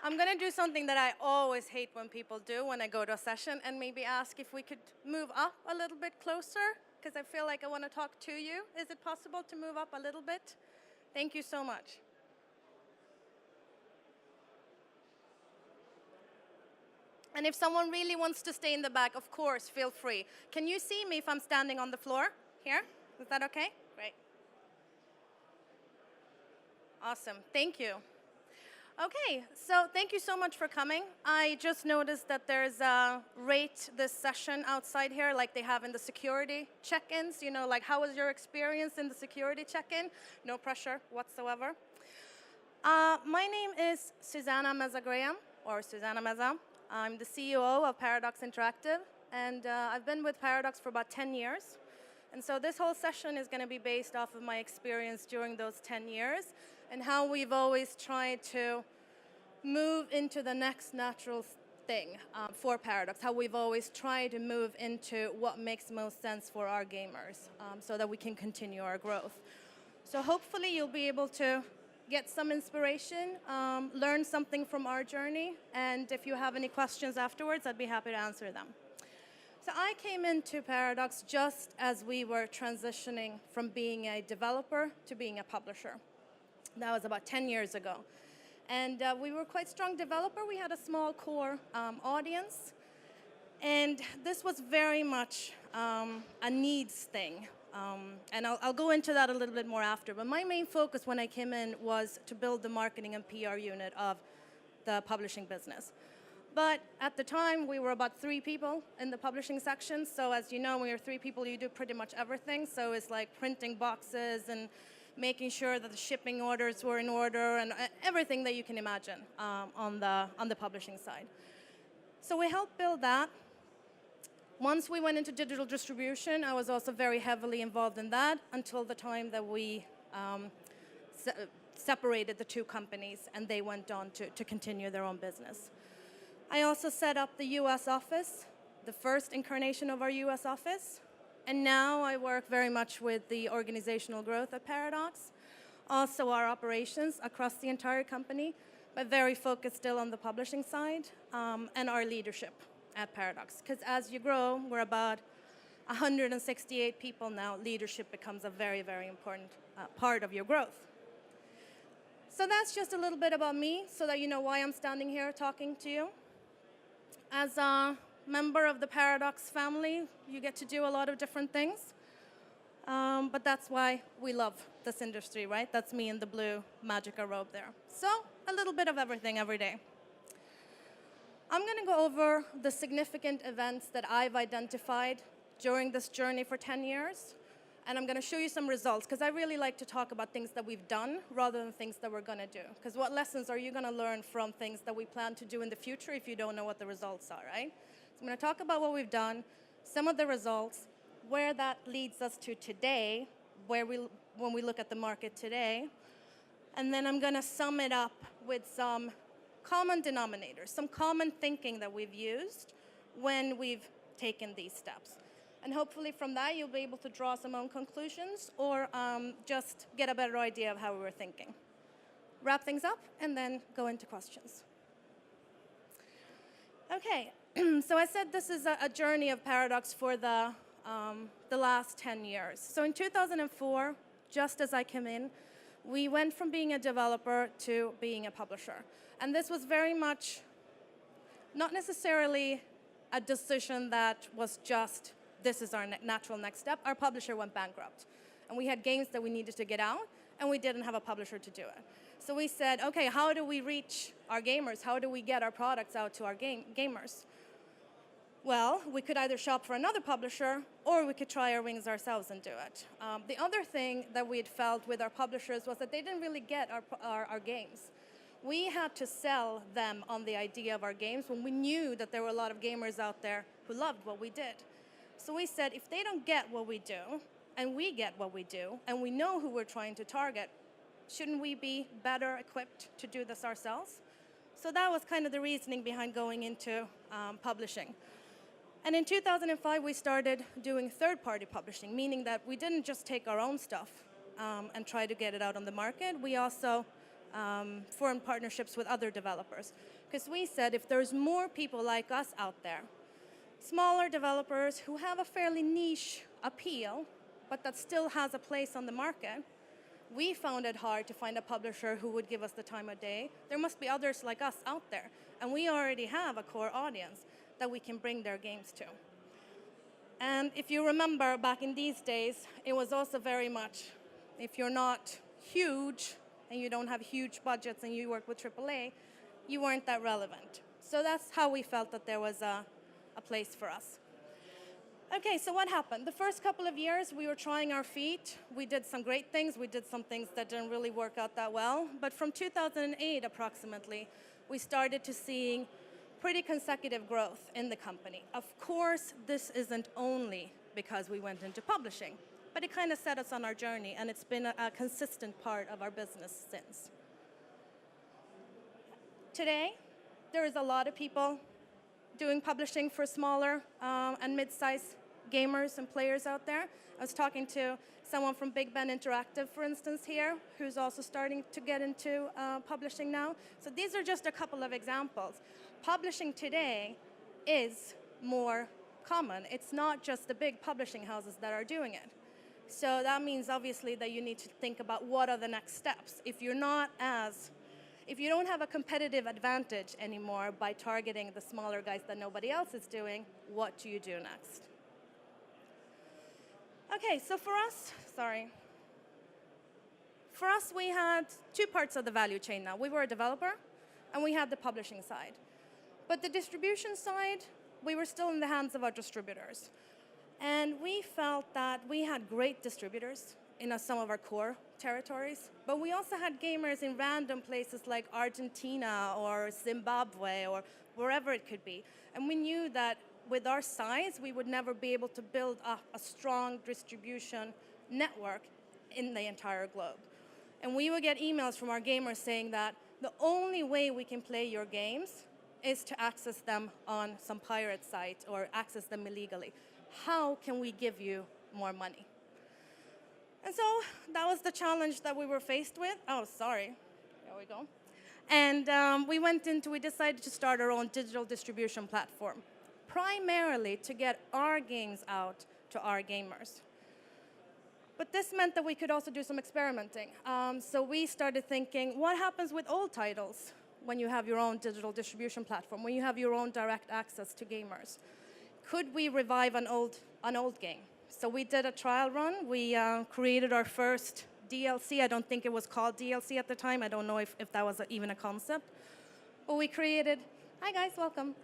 I'm going to do something that I always hate when people do when I go to a session, and maybe ask if we could move up a little bit closer, because I feel like I want to talk to you. Is it possible to move up a little bit? Thank you so much. And if someone really wants to stay in the back, of course, feel free. Can you see me if I'm standing on the floor here? Is that okay? Great. Awesome. Thank you. Okay, so thank you so much for coming. I just noticed that there's a rate this session outside here, like they have in the security check-ins. You know, like how was your experience in the security check-in? No pressure whatsoever. My name is Susana Meza Graham, or Susana Meza. I'm the CEO of Paradox Interactive, and I've been with Paradox for about 10 years. And so this whole session is going to be based off of my experience during those 10 years and how we've always tried to move into the next natural thing for Paradox, how we've always tried to move into what makes most sense for our gamers so that we can continue our growth. So hopefully you'll be able to get some inspiration, learn something from our journey, and if you have any questions afterwards, I'd be happy to answer them. So I came into Paradox just as we were transitioning from being a developer to being a publisher. That was about 10 years ago. And we were quite strong developer. We had a small core audience. And this was very much a needs thing. And I'll go into that a little bit more after. But my main focus when I came in was to build the marketing and PR unit of the publishing business. But at the time, we were about 3 people in the publishing section. So as you know, when you're 3 people, you do pretty much everything. So it's like printing boxes and making sure that the shipping orders were in order and everything that you can imagine on the publishing side. So we helped build that. Once we went into digital distribution, I was also very heavily involved in that until the time that we separated the 2 companies and they went on to continue their own business. I also set up the US office, the first incarnation of our US office. And now I work very much with the organizational growth at Paradox, also our operations across the entire company, but very focused still on the publishing side and our leadership at Paradox. Because as you grow, we're about 168 people now. Leadership becomes a very, very important part of your growth. So that's just a little bit about me so that you know why I'm standing here talking to you. As a member of the Paradox family, you get to do a lot of different things. But that's why we love this industry, right? That's me in the blue magica robe there. So a little bit of everything every day. I'm going to go over the significant events that I've identified during this journey for 10 years. And I'm going to show you some results, because I really like to talk about things that we've done rather than things that we're going to do. Because what lessons are you going to learn from things that we plan to do in the future if you don't know what the results are, right? So I'm going to talk about what we've done, some of the results, where that leads us to today, when we look at the market today. And then I'm going to sum it up with some common denominators, some common thinking that we've used when we've taken these steps. And hopefully from that, you'll be able to draw some own conclusions or just get a better idea of how we were thinking. Wrap things up and then go into questions. Okay, so I said this is a journey of Paradox for the last 10 years. So in 2004, just as I came in, we went from being a developer to being a publisher. And this was very much not necessarily a decision that was just, this is our natural next step. Our publisher went bankrupt. And we had games that we needed to get out, and we didn't have a publisher to do it. So we said, okay, how do we reach our gamers? How do we get our products out to our gamers? Well, we could either shop for another publisher, or we could try our wings ourselves and do it. The other thing that we had felt with our publishers was that they didn't really get our games. We had to sell them on the idea of our games when we knew that there were a lot of gamers out there who loved what we did. So we said, if they don't get what we do, and we get what we do, and we know who we're trying to target, shouldn't we be better equipped to do this ourselves? So that was kind of the reasoning behind going into publishing. And in 2005, we started doing third-party publishing, meaning that we didn't just take our own stuff and try to get it out on the market. We also formed partnerships with other developers. Because we said if there's more people like us out there, smaller developers who have a fairly niche appeal, but that still has a place on the market, we found it hard to find a publisher who would give us the time of day. There must be others like us out there. And we already have a core audience that we can bring their games to. And if you remember back in these days, it was also very much, if you're not huge and you don't have huge budgets and you work with AAA, you weren't that relevant. So that's how we felt that there was a place for us. Okay, so what happened? The first couple of years, we were trying our feet. We did some great things. We did some things that didn't really work out that well. But from 2008, approximately, we started to seeing pretty consecutive growth in the company. Of course, this isn't only because we went into publishing, but it kind of set us on our journey, and it's been a consistent part of our business since. Today, there is a lot of people doing publishing for smaller and mid-sized gamers and players out there. I was talking to someone from Big Ben Interactive, for instance, here, who's also starting to get into publishing now. So these are just a couple of examples. Publishing today is more common. It's not just the big publishing houses that are doing it. So that means, obviously, that you need to think about what are the next steps. If you don't have a competitive advantage anymore by targeting the smaller guys that nobody else is doing, what do you do next? Okay, so for us, we had two parts of the value chain now. We were a developer, and we had the publishing side. But the distribution side, we were still in the hands of our distributors. And we felt that we had great distributors in some of our core territories, but we also had gamers in random places like Argentina or Zimbabwe or wherever it could be. And we knew that with our size, we would never be able to build up a strong distribution network in the entire globe. And we would get emails from our gamers saying that the only way we can play your games is to access them on some pirate site or access them illegally. How can we give you more money? And so that was the challenge that we were faced with. Oh, sorry. There we go. And we decided to start our own digital distribution platform, primarily to get our games out to our gamers. But this meant that we could also do some experimenting. So we started thinking, what happens with old titles when you have your own digital distribution platform, when you have your own direct access to gamers? Could we revive an old game? So we did a trial run. We created our first DLC. I don't think it was called DLC at the time. I don't know if that was even a concept. But we created, hi guys, welcome.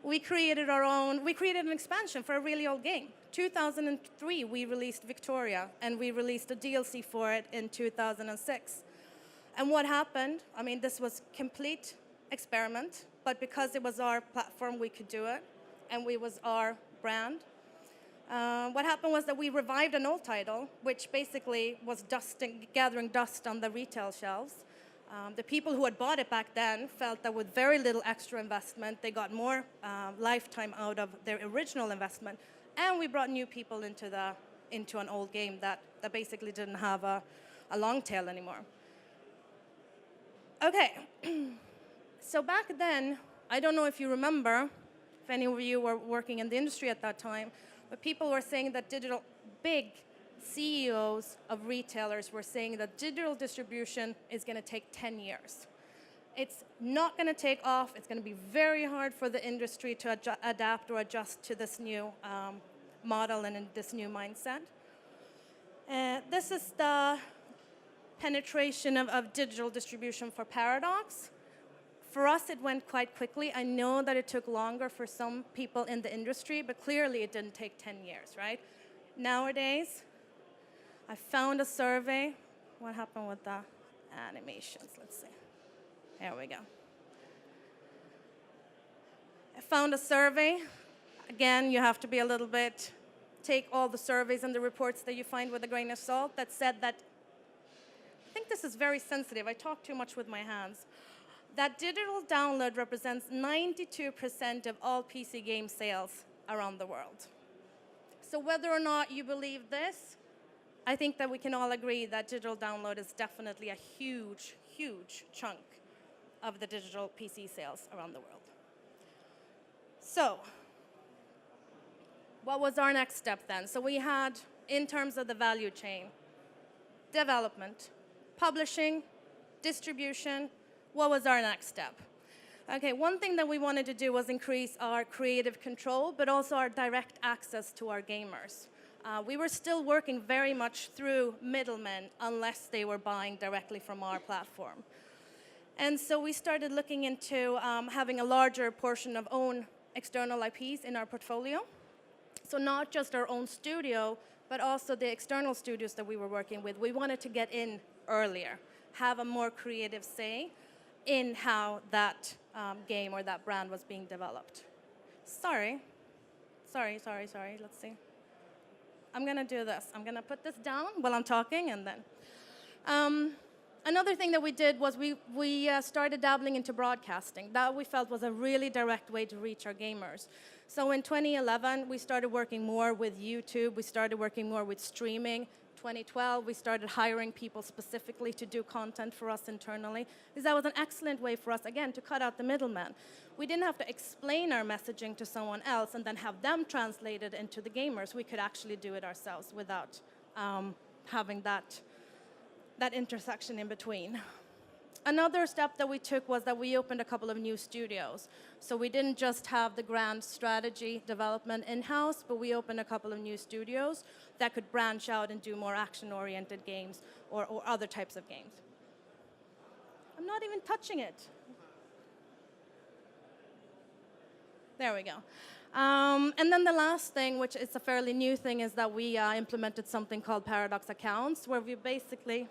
We created an expansion for a really old game. 2003, we released Victoria, and we released a DLC for it in 2006. And what happened, I mean, this was complete experiment, but because it was our platform, we could do it, and it was our brand. What happened was that we revived an old title, which basically was gathering dust on the retail shelves. The people who had bought it back then felt that with very little extra investment, they got more lifetime out of their original investment. And we brought new people into an old game that basically didn't have a long tail anymore. Okay, so back then, I don't know if you remember, if any of you were working in the industry at that time, but people were saying that big CEOs of retailers were saying that digital distribution is going to take 10 years. It's not going to take off. It's going to be very hard for the industry to adapt or adjust to this new model and this new mindset. This is the penetration of digital distribution for Paradox. For us, it went quite quickly. I know that it took longer for some people in the industry, but clearly it didn't take 10 years, right? Nowadays, I found a survey. What happened with the animations? Let's see. There we go. I found a survey. Again, you have to be a little bit, take all the surveys and the reports that you find with a grain of salt, that said that, I think this is very sensitive. I talk too much with my hands. That digital download represents 92% of all PC game sales around the world. So whether or not you believe this, I think that we can all agree that digital download is definitely a huge, huge chunk of the digital PC sales around the world. So, what was our next step then? So we had, in terms of the value chain, development, publishing, distribution. What was our next step? Okay, one thing that we wanted to do was increase our creative control, but also our direct access to our gamers. We were still working very much through middlemen unless they were buying directly from our platform. And so we started looking into having a larger portion of own external IPs in our portfolio. So not just our own studio, but also the external studios that we were working with. We wanted to get in earlier, have a more creative say in how that game or that brand was being developed. Sorry. Let's see. I'm going to do this. I'm going to put this down while I'm talking, and then. Another thing that we did was we started dabbling into broadcasting. That we felt was a really direct way to reach our gamers. So in 2011, we started working more with YouTube. We started working more with streaming. 2012, we started hiring people specifically to do content for us internally, because that was an excellent way for us, again, to cut out the middleman. We didn't have to explain our messaging to someone else and then have them translate it into the gamers. We could actually do it ourselves without having that intersection in between. Another step that we took was that we opened a couple of new studios. So we didn't just have the grand strategy development in-house, but we opened a couple of new studios that could branch out and do more action-oriented games or other types of games. I'm not even touching it. There we go. And then the last thing, which is a fairly new thing, is that we implemented something called Paradox Accounts, where we basically...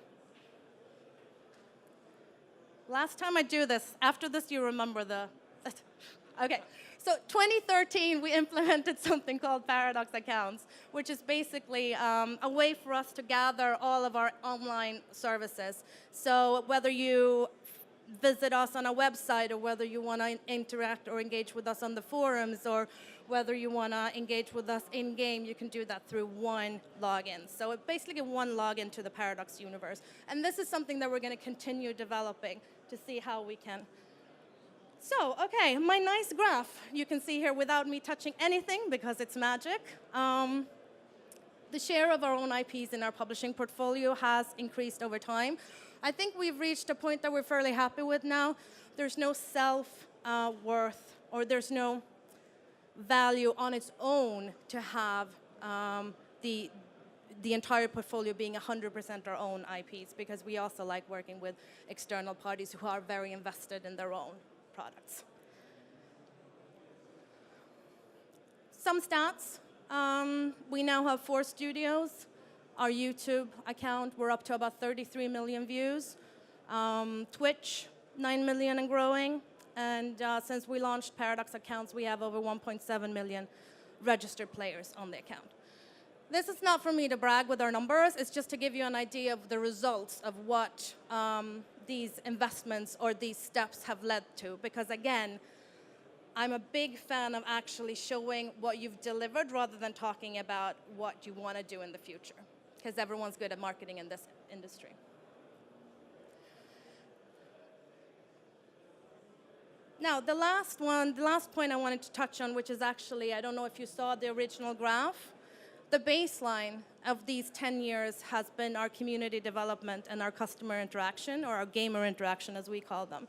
Last time I do this, after this you remember the... Okay, so 2013 we implemented something called Paradox Accounts, which is basically a way for us to gather all of our online services. So whether you visit us on a website, or whether you want to interact or engage with us on the forums, or whether you want to engage with us in-game, you can do that through one login. So it basically one login to the Paradox universe. And this is something that we're going to continue developing to see how we can. So, okay, my nice graph you can see here without me touching anything because it's magic. The share of our own IPs in our publishing portfolio has increased over time. I think we've reached a point that we're fairly happy with now. There's no self-worth, or there's no value on its own to have the entire portfolio being 100% our own IPs, because we also like working with external parties who are very invested in their own products. Some stats. We now have 4 studios. Our YouTube account, we're up to about 33 million views. Twitch, 9 million and growing. And since we launched Paradox Accounts, we have over 1.7 million registered players on the account. This is not for me to brag with our numbers. It's just to give you an idea of the results of what these investments or these steps have led to. Because again, I'm a big fan of actually showing what you've delivered rather than talking about what you want to do in the future, because everyone's good at marketing in this industry. Now, the last point I wanted to touch on, which is actually, I don't know if you saw the original graph, the baseline of these 10 years has been our community development and our customer interaction, or our gamer interaction as we call them.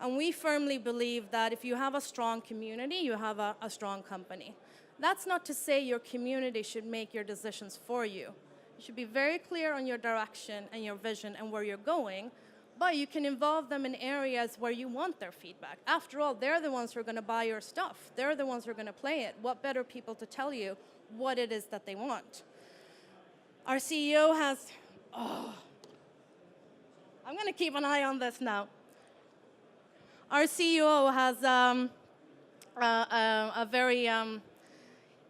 And we firmly believe that if you have a strong community, you have a strong company. That's not to say your community should make your decisions for you. You should be very clear on your direction and your vision and where you're going, but you can involve them in areas where you want their feedback. After all, they're the ones who are going to buy your stuff. They're the ones who are going to play it. What better people to tell you what it is that they want? Our CEO has, I'm going to keep an eye on this now. Our CEO has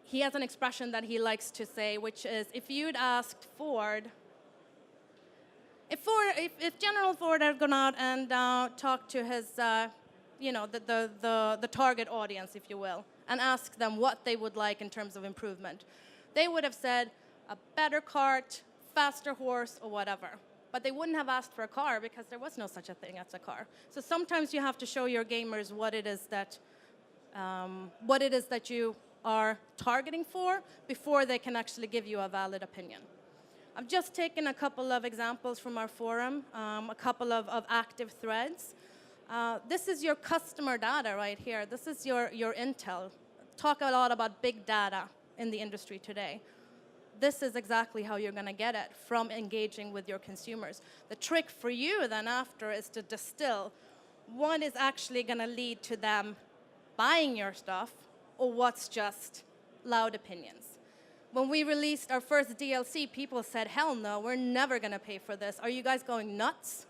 he has an expression that he likes to say, which is, if you'd asked Ford, if General Ford had gone out and talked to his, the target audience, if you will, and asked them what they would like in terms of improvement, they would have said a better cart, faster horse, or whatever. but they wouldn't have asked for a car because there was no such a thing as a car. So sometimes you have to show your gamers what it is that you are targeting for before they can actually give you a valid opinion. I've just taken a couple of examples from our forum, a couple of active threads. This is your customer data right here. This is your intel. Talk a lot about big data in the industry today. This is exactly how you're going to get it from engaging with your consumers. The trick for you then after is to distill what is actually going to lead to them buying your stuff or what's just loud opinions. When we released our first DLC, people said, hell no, we're never going to pay for this. Are you guys going nuts?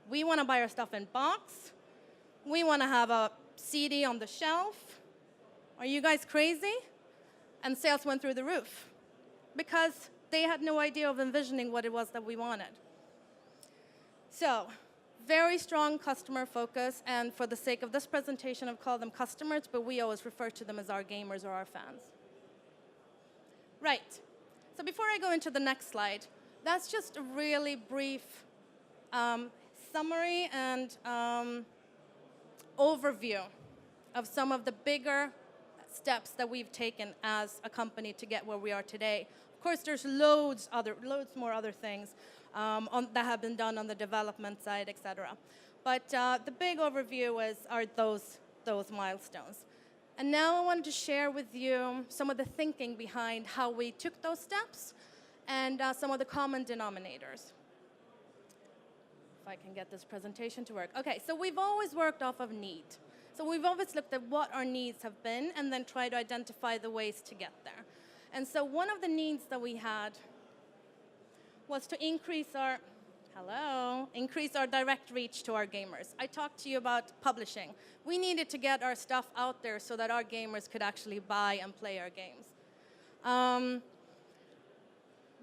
We want to buy our stuff in box. We want to have a CD on the shelf. Are you guys crazy? And sales went through the roof because they had no idea of envisioning what it was that we wanted. So, very strong customer focus, and for the sake of this presentation, I've called them customers, but we always refer to them as our gamers or our fans. Right. So before I go into the next slide, that's just a really brief summary and overview of some of the bigger steps that we've taken as a company to get where we are today. Of course, there's loads more other things that have been done on the development side, etc. But the big overview are those milestones. And now I wanted to share with you some of the thinking behind how we took those steps and some of the common denominators. If I can get this presentation to work. Okay, so we've always worked off of need. So we've always looked at what our needs have been and then tried to identify the ways to get there. And so one of the needs that we had was to increase our direct reach to our gamers. I talked to you about publishing. We needed to get our stuff out there so that our gamers could actually buy and play our games.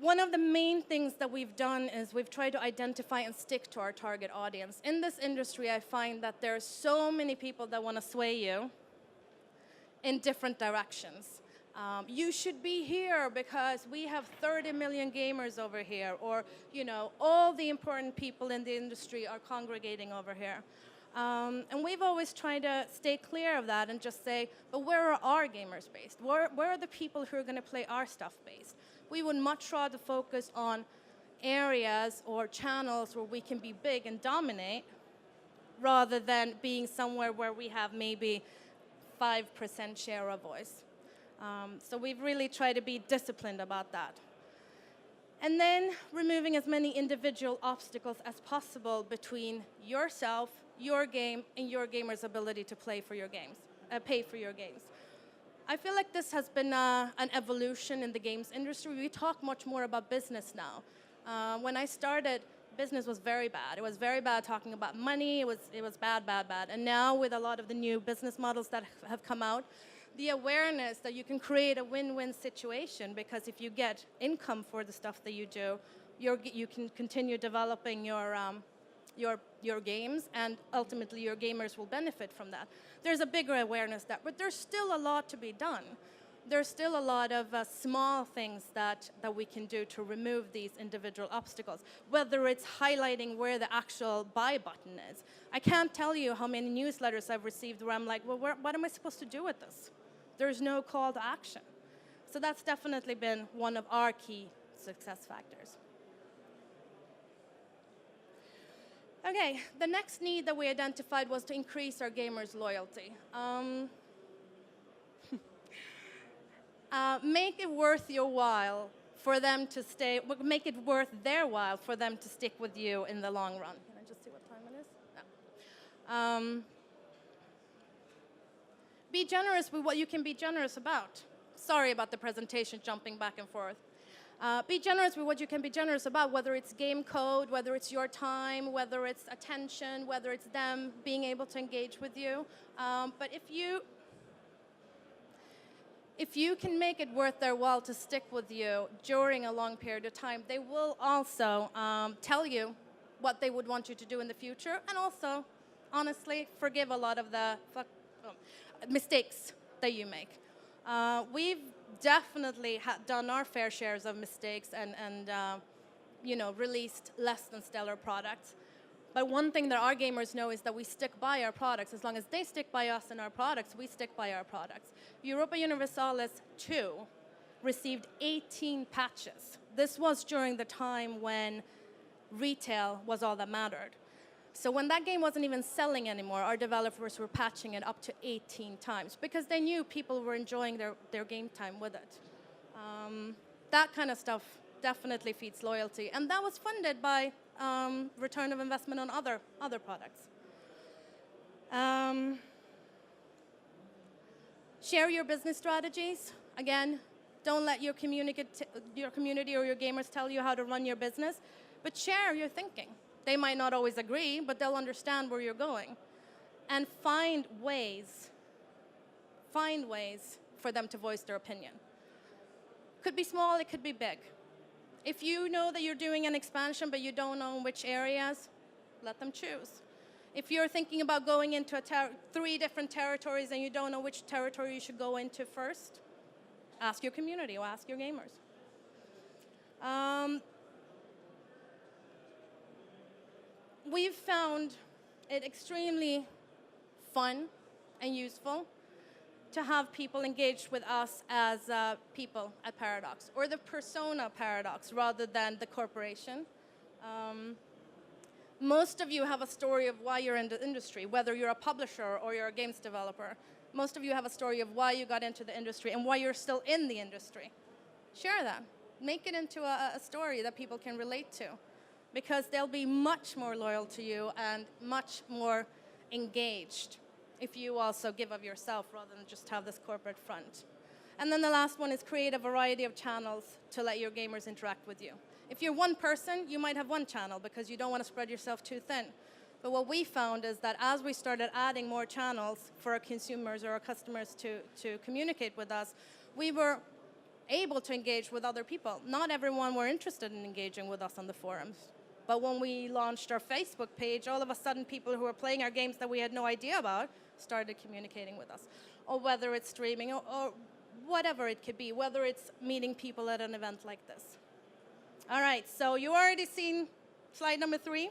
One of the main things that we've done is we've tried to identify and stick to our target audience. In this industry, I find that there are so many people that want to sway you in different directions. You should be here because we have 30 million gamers over here, or all the important people in the industry are congregating over here. And we've always tried to stay clear of that and just say, but where are our gamers based? Where are the people who are going to play our stuff based? We would much rather focus on areas or channels where we can be big and dominate rather than being somewhere where we have maybe 5% share of voice. So we've really tried to be disciplined about that. And then removing as many individual obstacles as possible between yourself, your game, and your gamer's ability to pay for your games. I feel like this has been an evolution in the games industry. We talk much more about business now. When I started, business was very bad. It was very bad talking about money. It was bad, bad, bad. And now with a lot of the new business models that have come out, the awareness that you can create a win-win situation, because if you get income for the stuff that you do, you can continue developing your games, and ultimately your gamers will benefit from that. There's a bigger awareness that, but there's still a lot to be done. There's still a lot of small things that we can do to remove these individual obstacles, whether it's highlighting where the actual buy button is. I can't tell you how many newsletters I've received where I'm like, well, what am I supposed to do with this? There's no call to action. So that's definitely been one of our key success factors. Okay, the next need that we identified was to increase our gamers' loyalty. Make it worth your while for them to stay, make it worth their while for them to stick with you in the long run. Can I just see what time it is? No. Be generous with what you can be generous about. Sorry about the presentation jumping back and forth. Be generous with what you can be generous about, whether it's game code, whether it's your time, whether it's attention, whether it's them being able to engage with you. But if you can make it worth their while to stick with you during a long period of time, they will also tell you what they would want you to do in the future, and also, honestly, forgive a lot of the mistakes that you make. We've definitely done our fair shares of mistakes and released less than stellar products. But one thing that our gamers know is that we stick by our products. As long as they stick by us and our products, we stick by our products. Europa Universalis 2 received 18 patches. This was during the time when retail was all that mattered. So when that game wasn't even selling anymore, our developers were patching it up to 18 times because they knew people were enjoying their game time with it. That kind of stuff definitely feeds loyalty. And that was funded by return of investment on other products. Share your business strategies. Again, don't let your community or your gamers tell you how to run your business, but share your thinking. They might not always agree, but they'll understand where you're going. And find ways for them to voice their opinion. Could be small, it could be big. If you know that you're doing an expansion, but you don't know which areas, let them choose. If you're thinking about going into 3 different territories and you don't know which territory you should go into first, ask your community or ask your gamers. We've found it extremely fun and useful to have people engaged with us as people at Paradox, or the persona Paradox rather than the corporation. Most of you have a story of why you're in the industry, whether you're a publisher or you're a games developer. Most of you have a story of why you got into the industry and why you're still in the industry. Share that. Make it into a story that people can relate to, because they'll be much more loyal to you and much more engaged if you also give of yourself rather than just have this corporate front. And then the last one is create a variety of channels to let your gamers interact with you. If you're one person, you might have one channel because you don't want to spread yourself too thin. But what we found is that as we started adding more channels for our consumers or our customers to communicate with us, we were able to engage with other people. Not everyone were interested in engaging with us on the forums. But when we launched our Facebook page, all of a sudden people who were playing our games that we had no idea about started communicating with us. Or whether it's streaming or whatever it could be, whether it's meeting people at an event like this. All right, so you already seen slide number 3.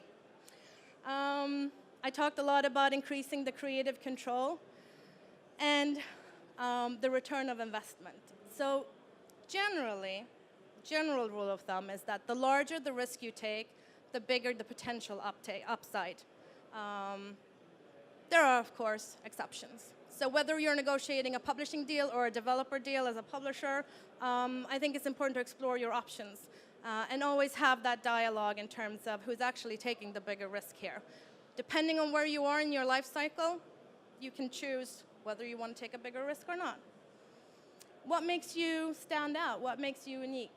I talked a lot about increasing the creative control and the return of investment. So general rule of thumb is that the larger the risk you take, the bigger the potential upside. There are, of course, exceptions. So whether you're negotiating a publishing deal or a developer deal as a publisher, I think it's important to explore your options and always have that dialogue in terms of who's actually taking the bigger risk here. Depending on where you are in your life cycle, you can choose whether you want to take a bigger risk or not. What makes you stand out? What makes you unique?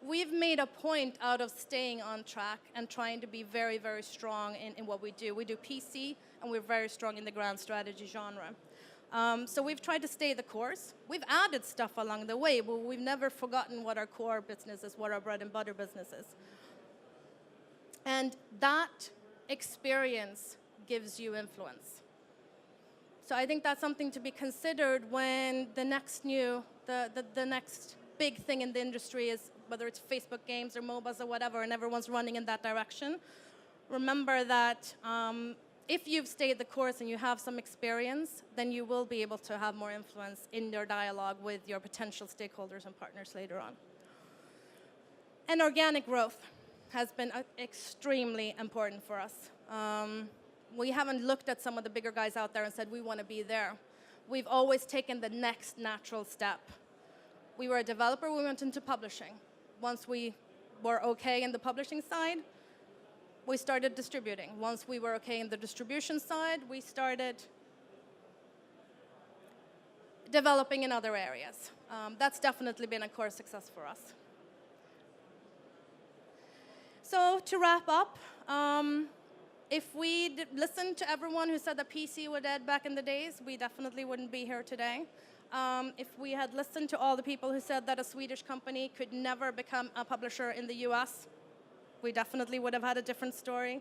We've made a point out of staying on track and trying to be very, very strong in what we do. We do PC, and we're very strong in the grand strategy genre. So we've tried to stay the course. We've added stuff along the way, but we've never forgotten what our core business is, what our bread and butter business is. And that experience gives you influence. So I think that's something to be considered when the next next big thing in the industry is, whether it's Facebook games or MOBAs or whatever, and everyone's running in that direction. Remember that if you've stayed the course and you have some experience, then you will be able to have more influence in your dialogue with your potential stakeholders and partners later on. And organic growth has been extremely important for us. We haven't looked at some of the bigger guys out there and said, we want to be there. We've always taken the next natural step. We were a developer, we went into publishing. Once we were okay in the publishing side, we started distributing. Once we were okay in the distribution side, we started developing in other areas. That's definitely been a core success for us. So to wrap up, if we listened to everyone who said that PC were dead back in the days, we definitely wouldn't be here today. If we had listened to all the people who said that a Swedish company could never become a publisher in the US, we definitely would have had a different story.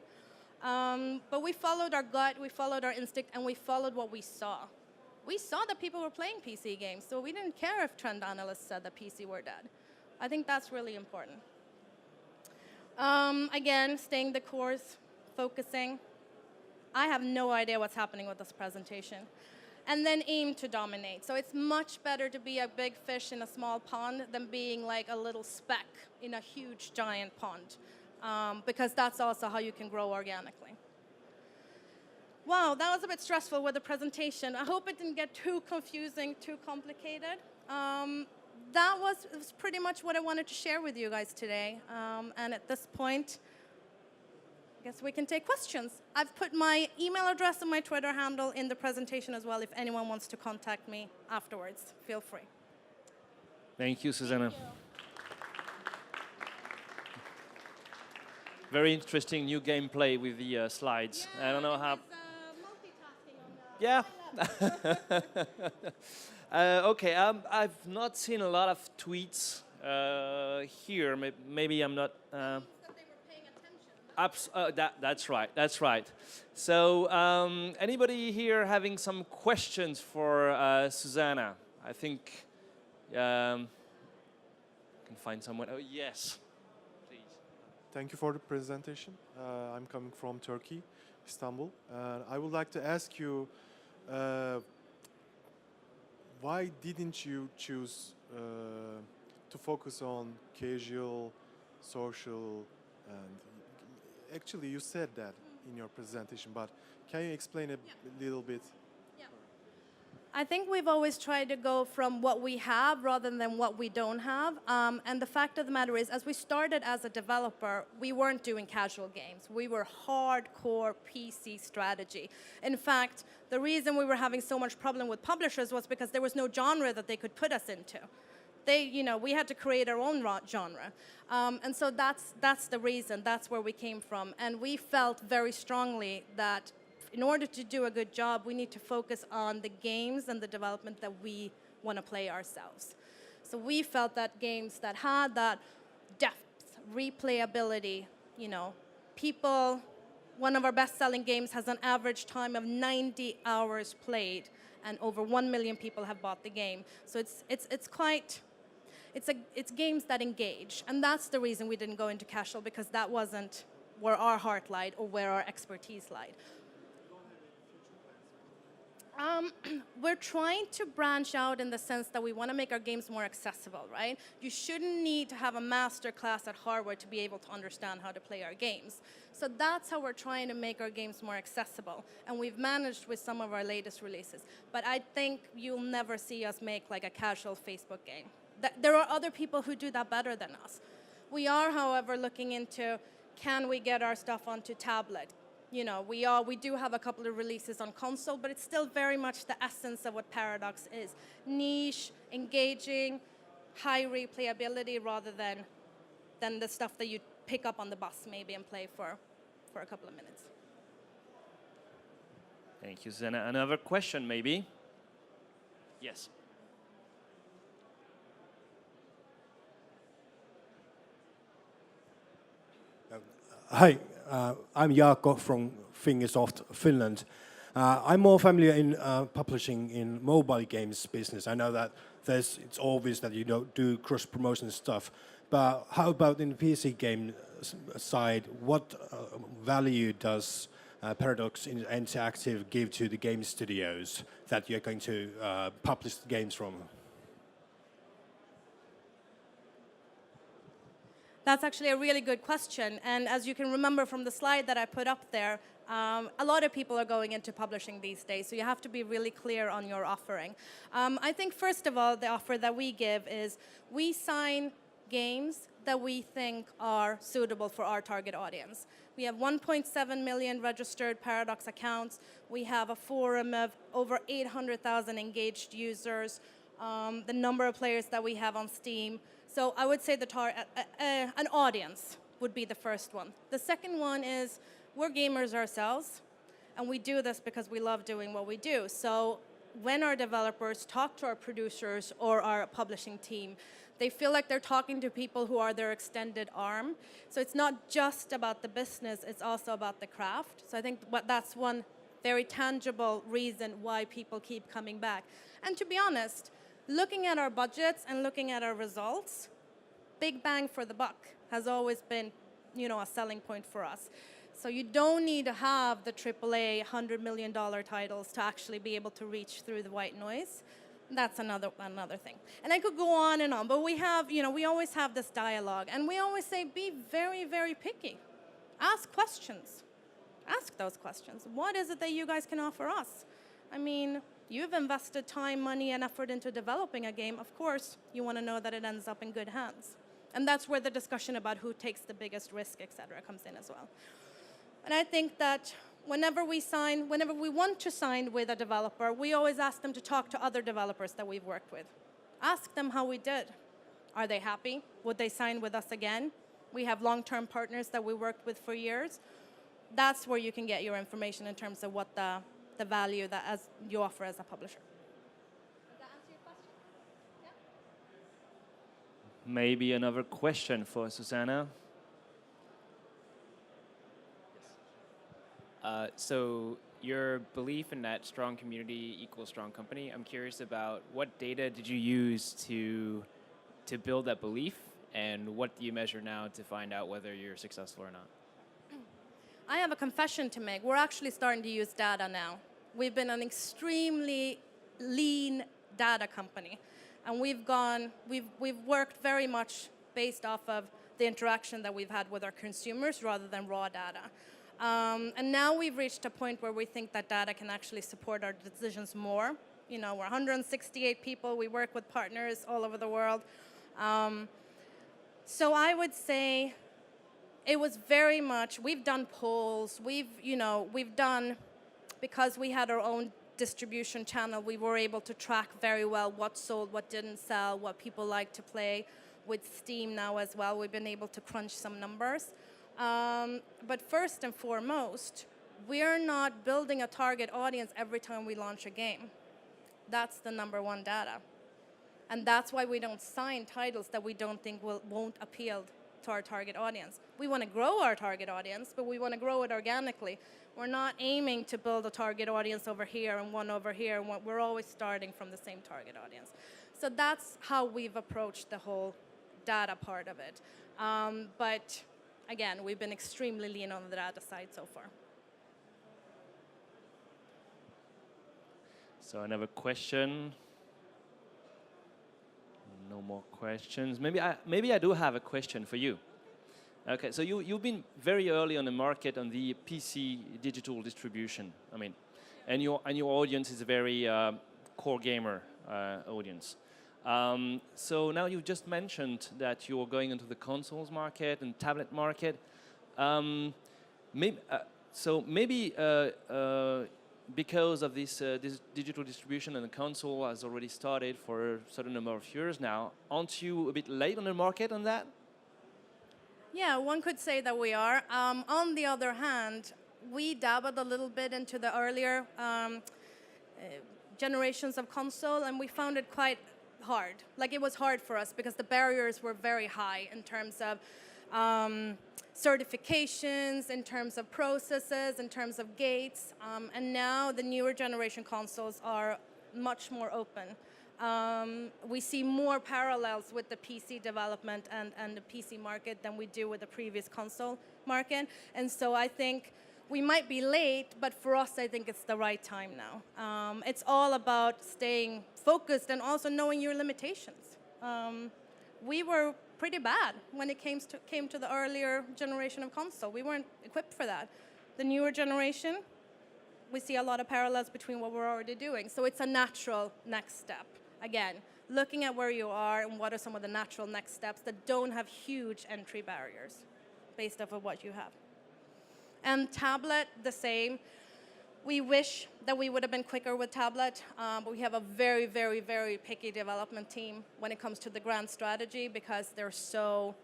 But we followed our gut, we followed our instinct, and we followed what we saw. we saw that people were playing PC games, so we didn't care if trend analysts said that PC were dead. I think that's really important. Again, staying the course, focusing. I have no idea what's happening with this presentation. And then aim to dominate. So it's much better to be a big fish in a small pond than being like a little speck in a huge, giant pond, because that's also how you can grow organically. Wow, that was a bit stressful with the presentation. I hope it didn't get too confusing, too complicated. That was pretty much what I wanted to share with you guys today. And at this point, I guess we can take questions. I've put my email address and my Twitter handle in the presentation as well. If anyone wants to contact me afterwards, feel free. Thank you, Susana. Thank you. Very interesting new gameplay with the slides. Yeah, I don't know how. Multitasking on the Yeah. Okay, I've not seen a lot of tweets here. Maybe I'm not. That's right. That's right. So, anybody here having some questions for Susana? I think can find someone. Oh, yes, please. Thank you for the presentation. I'm coming from Turkey, Istanbul. I would like to ask you, why didn't you choose to focus on casual, social, and actually you said that in your presentation, but can you explain a little bit? Yeah. I think we've always tried to go from what we have rather than what we don't have. And the fact of the matter is, as we started as a developer, we weren't doing casual games. We were hardcore PC strategy. In fact, the reason we were having so much problem with publishers was because there was no genre that they could put us into. We had to create our own genre. And so that's the reason, that's where we came from. And we felt very strongly that in order to do a good job, we need to focus on the games and the development that we want to play ourselves. So we felt that games that had that depth, replayability, one of our best-selling games has an average time of 90 hours played, and over 1 million people have bought the game. So it's games that engage, and that's the reason we didn't go into casual, because that wasn't where our heart lied or where our expertise lied. We're trying to branch out in the sense that we want to make our games more accessible, right? You shouldn't need to have a master class at Harvard to be able to understand how to play our games. So that's how we're trying to make our games more accessible. And we've managed with some of our latest releases. But I think you'll never see us make like a casual Facebook game. There are other people who do that better than us. We are, however, looking into, can we get our stuff onto tablet? We do have a couple of releases on console, but it's still very much the essence of what Paradox is. Niche, engaging, high replayability rather than the stuff that you pick up on the bus maybe and play for a couple of minutes. Thank you, Zena. Another question, maybe? Yes. Hi, I'm Jaakko from Fingersoft, Finland. I'm more familiar in publishing in mobile games business. I know that it's obvious that you don't do cross-promotion stuff, but how about in the PC game side? What value does Paradox Interactive give to the game studios that you're going to publish the games from? That's actually a really good question. And as you can remember from the slide that I put up there, a lot of people are going into publishing these days, so you have to be really clear on your offering. I think, first of all, the offer that we give is we sign games that we think are suitable for our target audience. We have 1.7 million registered Paradox accounts. We have a forum of over 800,000 engaged users, the number of players that we have on Steam. So I would say an audience would be the first one. The second one is we're gamers ourselves, and we do this because we love doing what we do. So when our developers talk to our producers or our publishing team, they feel like they're talking to people who are their extended arm. So it's not just about the business, it's also about the craft. So I think that's one very tangible reason why people keep coming back. And to be honest, looking at our budgets and looking at our results, big bang for the buck has always been, a selling point for us. So you don't need to have the AAA $100 million titles to actually be able to reach through the white noise. That's another thing. And I could go on and on, but we have, we always have this dialogue, and we always say, be very, very picky. Ask questions. Ask those questions. What is it that you guys can offer us? I mean, you've invested time, money, and effort into developing a game. Of course, you want to know that it ends up in good hands. And that's where the discussion about who takes the biggest risk, et cetera, comes in as well. And I think that whenever we want to sign with a developer, we always ask them to talk to other developers that we've worked with. Ask them how we did. Are they happy? Would they sign with us again? We have long-term partners that we worked with for years. That's where you can get your information in terms of what the value that as you offer as a publisher. Does that answer your question? Yeah? Maybe another question for Susana. So your belief in that strong community equals strong company, I'm curious about what data did you use to build that belief, and what do you measure now to find out whether you're successful or not? I have a confession to make. We're actually starting to use data now. We've been an extremely lean data company, and we've worked very much based off of the interaction that we've had with our consumers rather than raw data. And now we've reached a point where we think that data can actually support our decisions more. We're 168 people. We work with partners all over the world. So I would say it was very much, we've done polls. We've done, because we had our own distribution channel, we were able to track very well what sold, what didn't sell, what people like to play. With Steam now as well, we've been able to crunch some numbers. But first and foremost, we're not building a target audience every time we launch a game. That's the number one data. And that's why we don't sign titles that we don't think won't appeal to our target audience. We want to grow our target audience, but we want to grow it organically. We're not aiming to build a target audience over here and one over here. We're always starting from the same target audience. So that's how we've approached the whole data part of it. But again, we've been extremely lean on the data side so far. So another question. No more questions. Maybe I do have a question for you. Okay, so you've been very early on the market on the PC digital distribution. I mean, and your audience is a very core gamer audience. So now you've just mentioned that you're going into the consoles market and tablet market. Maybe because of this digital distribution and the console has already started for a certain number of years now, aren't you a bit late on the market on that? Yeah, one could say that we are. On the other hand, we dabbled a little bit into the earlier generations of console, and we found it quite hard. Like, it was hard for us because the barriers were very high in terms of certifications, in terms of processes, in terms of gates. And now the newer generation consoles are much more open. We see more parallels with the PC development and the PC market than we do with the previous console market. And so I think we might be late, but for us, I think it's the right time now. It's all about staying focused and also knowing your limitations. We were pretty bad when it came to the earlier generation of console. We weren't equipped for that. The newer generation, we see a lot of parallels between what we're already doing. So it's a natural next step. Again, looking at where you are and what are some of the natural next steps that don't have huge entry barriers based off of what you have. And tablet, the same. We wish that we would have been quicker with tablet, but we have a very, very, very picky development team when it comes to the grand strategy because they're so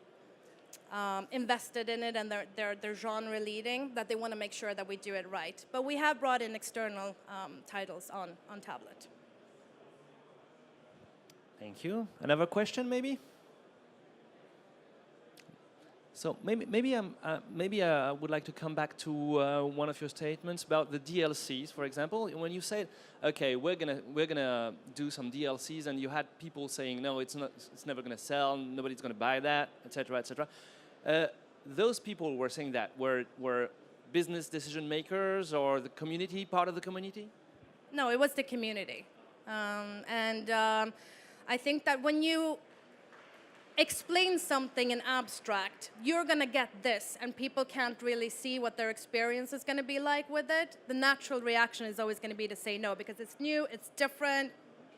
invested in it and they're genre leading that they want to make sure that we do it right. But we have brought in external titles on tablet. Thank you. Another question, maybe? So maybe I would like to come back to one of your statements about the DLCs, for example. When you said, okay, we're gonna do some DLCs, and you had people saying, no, it's never gonna sell, nobody's gonna buy that, etc., etc. Those people were saying that were business decision makers or the community, part of the community? No, it was the community. I think that when you explain something in abstract, you're going to get this, and people can't really see what their experience is going to be like with it, the natural reaction is always going to be to say no, because it's new, it's different,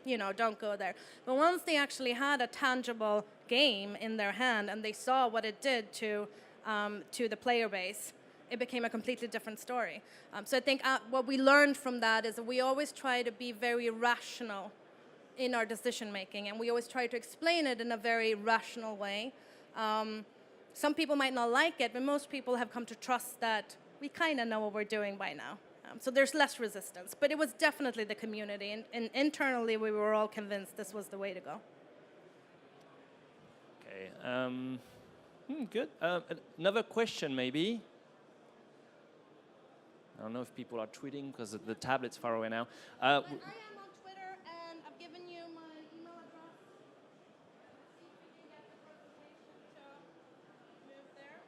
you know, don't go there. But once they actually had a tangible game in their hand and they saw what it did to the player base, it became a completely different story. So I think what we learned from that is that we always try to be very rational in our decision making, and we always try to explain it in a very rational way. Some people might not like it, but most people have come to trust that we kind of know what we're doing by now. So there's less resistance, but it was definitely the community, and internally we were all convinced this was the way to go. Okay, good. Another question maybe. I don't know if people are tweeting because the tablet's far away now. I am on Twitter, and I've given you my email address. See if we can get the presentation to move there.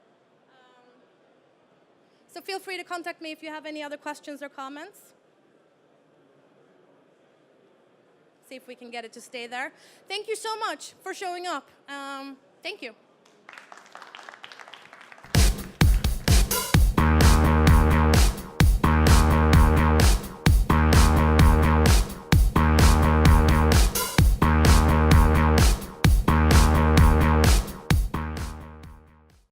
So feel free to contact me if you have any other questions or comments. See if we can get it to stay there. Thank you so much for showing up. Thank you.